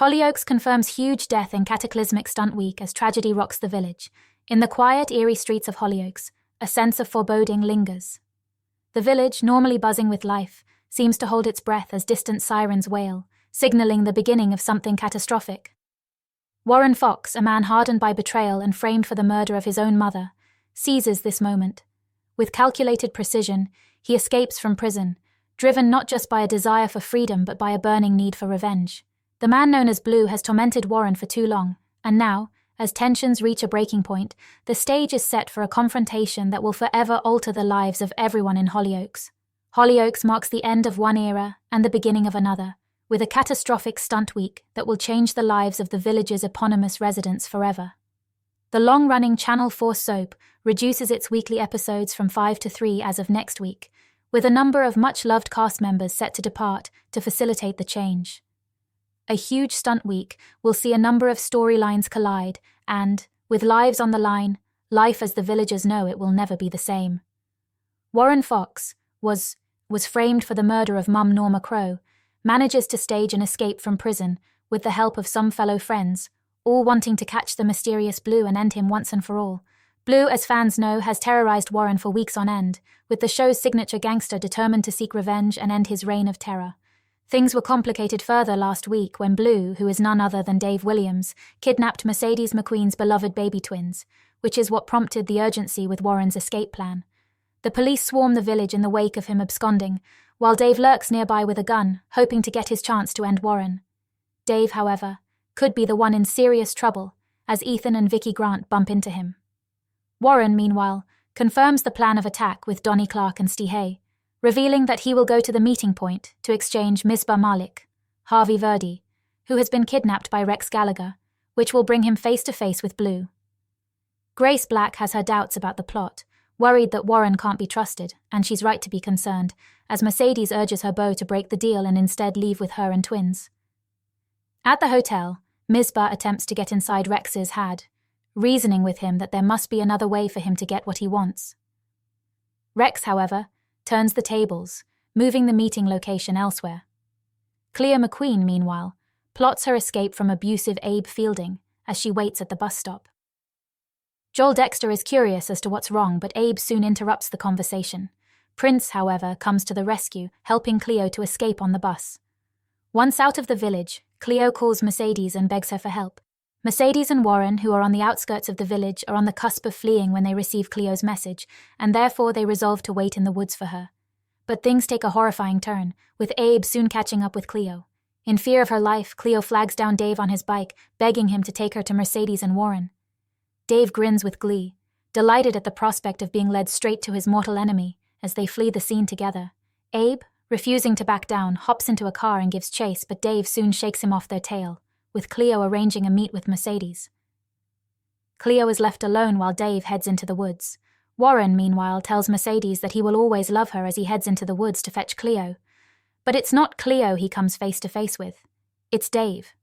Hollyoaks confirms huge death in cataclysmic stunt week as tragedy rocks the village. In the quiet, eerie streets of Hollyoaks, a sense of foreboding lingers. The village, normally buzzing with life, seems to hold its breath as distant sirens wail, signaling the beginning of something catastrophic. Warren Fox, a man hardened by betrayal and framed for the murder of his own mother, seizes this moment. With calculated precision, he escapes from prison, driven not just by a desire for freedom but by a burning need for revenge. The man known as Blue has tormented Warren for too long, and now, as tensions reach a breaking point, the stage is set for a confrontation that will forever alter the lives of everyone in Hollyoaks. Hollyoaks marks the end of one era and the beginning of another, with a catastrophic stunt week that will change the lives of the village's eponymous residents forever. The long-running Channel 4 soap reduces its weekly episodes from 5 to 3 as of next week, with a number of much-loved cast members set to depart to facilitate the change. A huge stunt week will see a number of storylines collide and, with lives on the line, life as the villagers know it will never be the same. Warren Fox was framed for the murder of Mum Norma Crow, manages to stage an escape from prison with the help of some fellow friends, all wanting to catch the mysterious Blue and end him once and for all. Blue, as fans know, has terrorized Warren for weeks on end, with the show's signature gangster determined to seek revenge and end his reign of terror. Things were complicated further last week when Blue, who is none other than Dave Williams, kidnapped Mercedes McQueen's beloved baby twins, which is what prompted the urgency with Warren's escape plan. The police swarm the village in the wake of him absconding, while Dave lurks nearby with a gun, hoping to get his chance to end Warren. Dave, however, could be the one in serious trouble, as Ethan and Vicky Grant bump into him. Warren, meanwhile, confirms the plan of attack with Donnie Clark and Stihey, revealing that he will go to the meeting point to exchange Misbah Malik, Harvey Verdi, who has been kidnapped by Rex Gallagher, which will bring him face to face with Blue. Grace Black has her doubts about the plot, worried that Warren can't be trusted, and she's right to be concerned, as Mercedes urges her beau to break the deal and instead leave with her and twins. At the hotel, Misbah attempts to get inside Rex's head, reasoning with him that there must be another way for him to get what he wants. Rex, however, turns the tables, moving the meeting location elsewhere. Cleo McQueen, meanwhile, plots her escape from abusive Abe Fielding as she waits at the bus stop. Joel Dexter is curious as to what's wrong, but Abe soon interrupts the conversation. Prince, however, comes to the rescue, helping Cleo to escape on the bus. Once out of the village, Cleo calls Mercedes and begs her for help. Mercedes and Warren, who are on the outskirts of the village, are on the cusp of fleeing when they receive Cleo's message, and therefore they resolve to wait in the woods for her. But things take a horrifying turn, with Abe soon catching up with Cleo. In fear of her life, Cleo flags down Dave on his bike, begging him to take her to Mercedes and Warren. Dave grins with glee, delighted at the prospect of being led straight to his mortal enemy as they flee the scene together. Abe, refusing to back down, hops into a car and gives chase, but Dave soon shakes him off their tail, with Cleo arranging a meet with Mercedes. Cleo is left alone while Dave heads into the woods. Warren, meanwhile, tells Mercedes that he will always love her as he heads into the woods to fetch Cleo. But it's not Cleo he comes face to face with. It's Dave.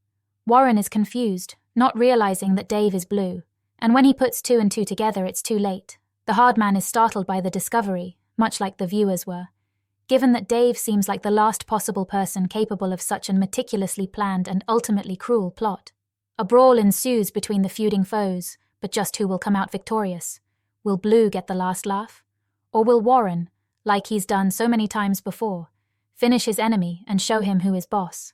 Warren is confused, not realizing that Dave is Blue, and when he puts two and two together, it's too late. The hard man is startled by the discovery, much like the viewers were, given that Dave seems like the last possible person capable of such a meticulously planned and ultimately cruel plot. A brawl ensues between the feuding foes, but just who will come out victorious? Will Blue get the last laugh? Or will Warren, like he's done so many times before, finish his enemy and show him who is boss?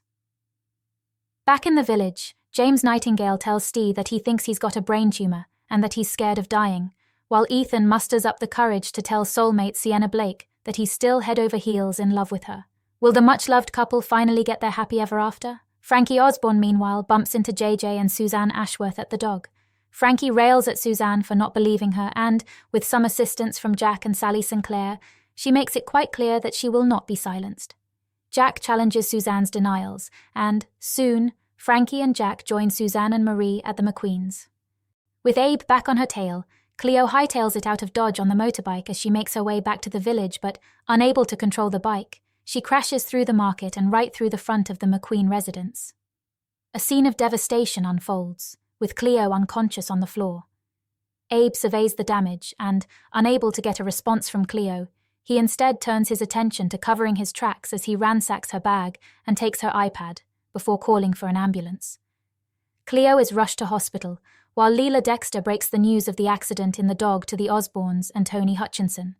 Back in the village, James Nightingale tells Steve that he thinks he's got a brain tumor and that he's scared of dying, while Ethan musters up the courage to tell soulmate Sienna Blake that he's still head over heels in love with her. Will the much-loved couple finally get their happy ever after? Frankie Osborne, meanwhile, bumps into JJ and Suzanne Ashworth at the dog. Frankie rails at Suzanne for not believing her and, with some assistance from Jack and Sally Sinclair, she makes it quite clear that she will not be silenced. Jack challenges Suzanne's denials, and, soon, Frankie and Jack join Suzanne and Marie at the McQueens. With Abe back on her tail, Cleo hightails it out of Dodge on the motorbike as she makes her way back to the village, but, unable to control the bike, she crashes through the market and right through the front of the McQueen residence. A scene of devastation unfolds, with Cleo unconscious on the floor. Abe surveys the damage and, unable to get a response from Cleo, he instead turns his attention to covering his tracks as he ransacks her bag and takes her iPad, before calling for an ambulance. Cleo is rushed to hospital, while Leela Dexter breaks the news of the accident in the dog to the Osborns and Tony Hutchinson.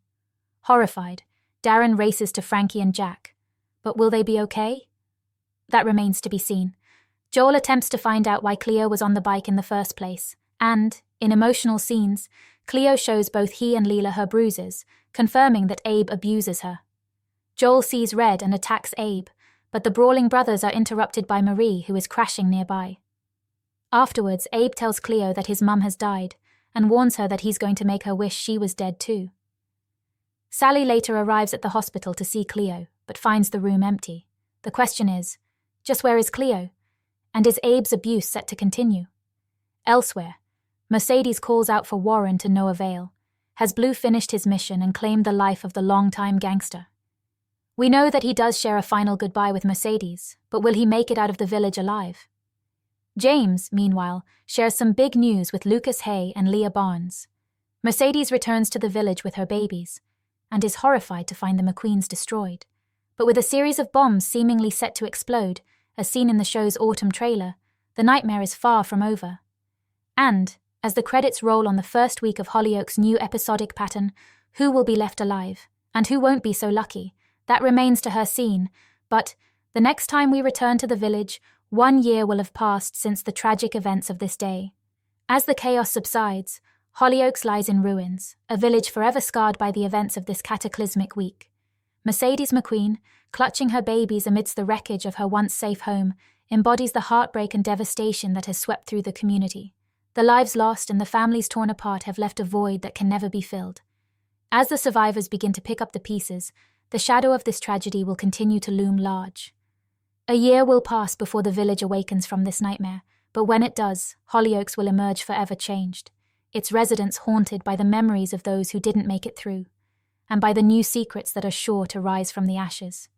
Horrified, Darren races to Frankie and Jack. But will they be okay? That remains to be seen. Joel attempts to find out why Cleo was on the bike in the first place, and, in emotional scenes, Cleo shows both he and Leela her bruises, confirming that Abe abuses her. Joel sees red and attacks Abe, but the brawling brothers are interrupted by Marie, who is crashing nearby. Afterwards, Abe tells Cleo that his mum has died, and warns her that he's going to make her wish she was dead too. Sally later arrives at the hospital to see Cleo, but finds the room empty. The question is, just where is Cleo? And is Abe's abuse set to continue? Elsewhere, Mercedes calls out for Warren to no avail. Has Blue finished his mission and claimed the life of the longtime gangster? We know that he does share a final goodbye with Mercedes, but will he make it out of the village alive? James, meanwhile, shares some big news with Lucas Hay and Leah Barnes. Mercedes returns to the village with her babies, and is horrified to find the McQueens destroyed. But with a series of bombs seemingly set to explode, as seen in the show's autumn trailer, the nightmare is far from over. And, as the credits roll on the first week of Hollyoaks' new episodic pattern, who will be left alive, and who won't be so lucky, that remains to her seen. But, the next time we return to the village, 1 year will have passed since the tragic events of this day. As the chaos subsides, Hollyoaks lies in ruins, a village forever scarred by the events of this cataclysmic week. Mercedes McQueen, clutching her babies amidst the wreckage of her once safe home, embodies the heartbreak and devastation that has swept through the community. The lives lost and the families torn apart have left a void that can never be filled. As the survivors begin to pick up the pieces, the shadow of this tragedy will continue to loom large. A year will pass before the village awakens from this nightmare, but when it does, Hollyoaks will emerge forever changed, its residents haunted by the memories of those who didn't make it through, and by the new secrets that are sure to rise from the ashes.